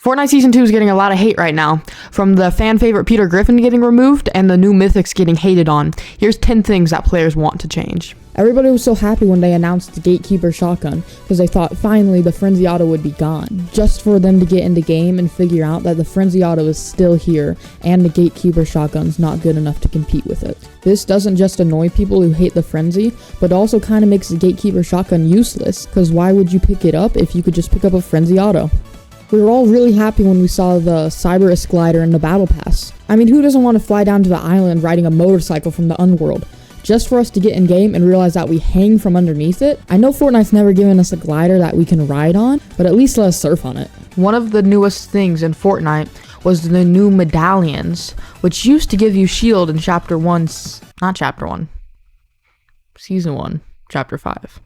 Fortnite Season 2 is getting a lot of hate right now, from the fan favorite Peter Griffin getting removed and the new mythics getting hated on. Here's 10 things that players want to change. Everybody was so happy when they announced the Gatekeeper shotgun, because they thought finally the Frenzy Auto would be gone. Just for them to get into game and figure out that the Frenzy Auto is still here, and the Gatekeeper shotgun's not good enough to compete with it. This doesn't just annoy people who hate the Frenzy, but also kind of makes the Gatekeeper shotgun useless, because why would you pick it up if you could just pick up a Frenzy Auto? We were all really happy when we saw the Cyberus glider in the Battle Pass. I mean, who doesn't want to fly down to the island riding a motorcycle from the Underworld? Just for us to get in game and realize that we hang from underneath it? I know Fortnite's never given us a glider that we can ride on, but at least let us surf on it. One of the newest things in Fortnite was the new medallions, which used to give you shield in Chapter 1, not Chapter 1, Season 1, Chapter 5.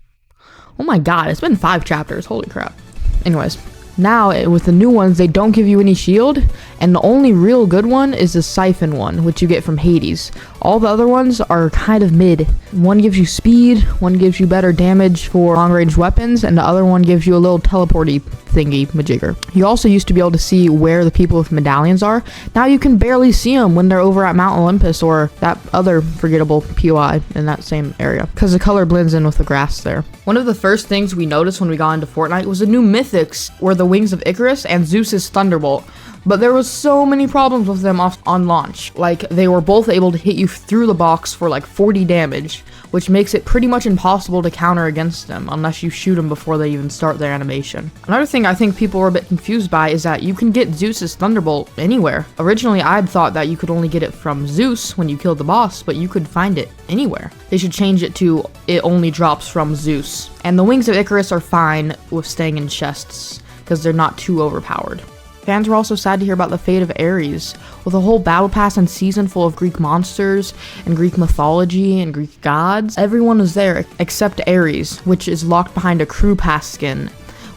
Oh my god, it's been 5 chapters, holy crap. Anyways. Now, with the new ones, they don't give you any shield, and the only real good one is the Siphon one, which you get from Hades. All the other ones are kind of mid. One gives you speed, one gives you better damage for long-range weapons, and the other one gives you a little teleporty thingy majigger. You also used to be able to see where the people with medallions are. Now you can barely see them when they're over at Mount Olympus or that other forgettable POI in that same area, because the color blends in with the grass there. One of the first things we noticed when we got into Fortnite was the new mythics, were the Wings of Icarus and Zeus's Thunderbolt. But there was so many problems with them on launch. Like, they were both able to hit you through the box for like 40 damage, which makes it pretty much impossible to counter against them unless you shoot them before they even start their animation. Another thing I think people were a bit confused by is that you can get Zeus's Thunderbolt anywhere. Originally, I'd thought that you could only get it from Zeus when you killed the boss, but you could find it anywhere. They should change it to it only drops from Zeus. And the Wings of Icarus are fine with staying in chests, because they're not too overpowered. Fans were also sad to hear about the fate of Ares. With a whole battle pass and season full of Greek monsters and Greek mythology and Greek gods, everyone was there except Ares, which is locked behind a crew pass skin,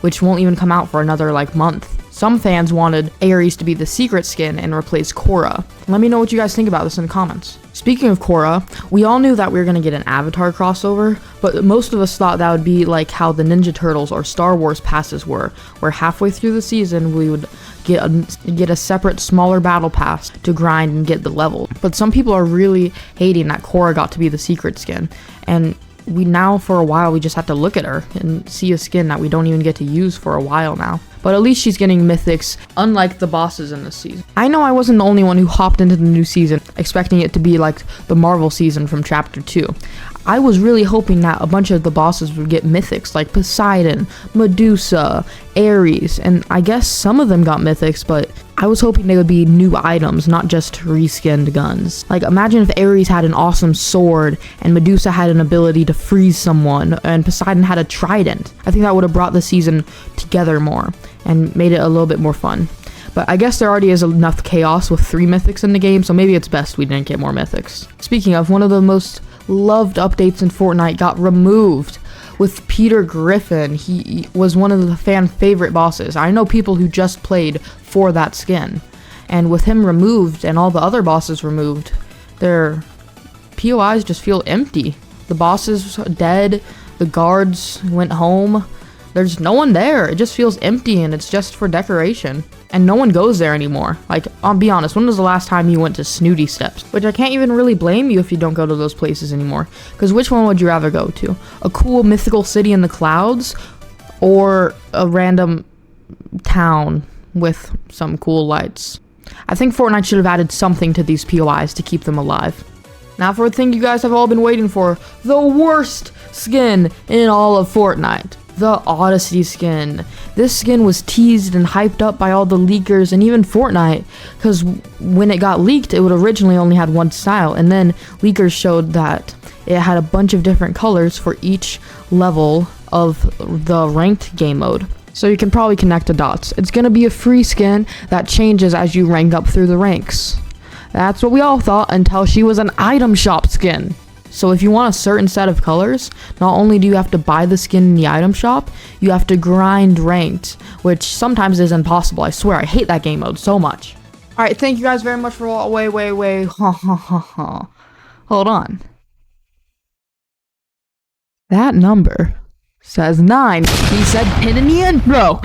which won't even come out for another month. Some fans wanted Ares to be the secret skin and replace Korra. Let me know what you guys think about this in the comments. Speaking of Korra, we all knew that we were going to get an Avatar crossover, but most of us thought that would be like how the Ninja Turtles or Star Wars passes were, where halfway through the season we would get a separate smaller battle pass to grind and get the level. But some people are really hating that Korra got to be the secret skin, and we now for a while we just have to look at her and see a skin that we don't even get to use for a while now. But at least she's getting mythics, unlike the bosses in this season. I know I wasn't the only one who hopped into the new season expecting it to be like the Marvel season from Chapter 2. I was really hoping that a bunch of the bosses would get mythics like Poseidon, Medusa, Ares, and I guess some of them got mythics, but I was hoping they would be new items, not just reskinned guns. Like, imagine if Ares had an awesome sword, and Medusa had an ability to freeze someone, and Poseidon had a trident. I think that would have brought the season together more, and made it a little bit more fun. But I guess there already is enough chaos with 3 mythics in the game, so maybe it's best we didn't get more mythics. Speaking of, one of the most loved updates in Fortnite got removed with Peter Griffin. He was one of the fan favorite bosses. I know people who just played for that skin, and with him removed and all the other bosses removed, their POIs just feel empty. The bosses are dead, the guards went home, there's no one there. It just feels empty and it's just for decoration. And no one goes there anymore. Like, I'll be honest, when was the last time you went to Snooty Steps? Which I can't even really blame you if you don't go to those places anymore. Because which one would you rather go to? A cool mythical city in the clouds? Or a random town with some cool lights? I think Fortnite should have added something to these POIs to keep them alive. Now for a thing you guys have all been waiting for. The worst skin in all of Fortnite. The Odyssey skin. This skin was teased and hyped up by all the leakers and even Fortnite, because when it got leaked, it would originally only had one style, and then leakers showed that it had a bunch of different colors for each level of the ranked game mode. So you can probably connect the dots. It's gonna be a free skin that changes as you rank up through the ranks. That's what we all thought until she was an item shop skin. So if you want a certain set of colors, not only do you have to buy the skin in the item shop, you have to grind ranked, which sometimes is impossible. I swear, I hate that game mode so much. Alright, thank you guys very much for wait. Hold on. That number says 9. He said pin in the intro.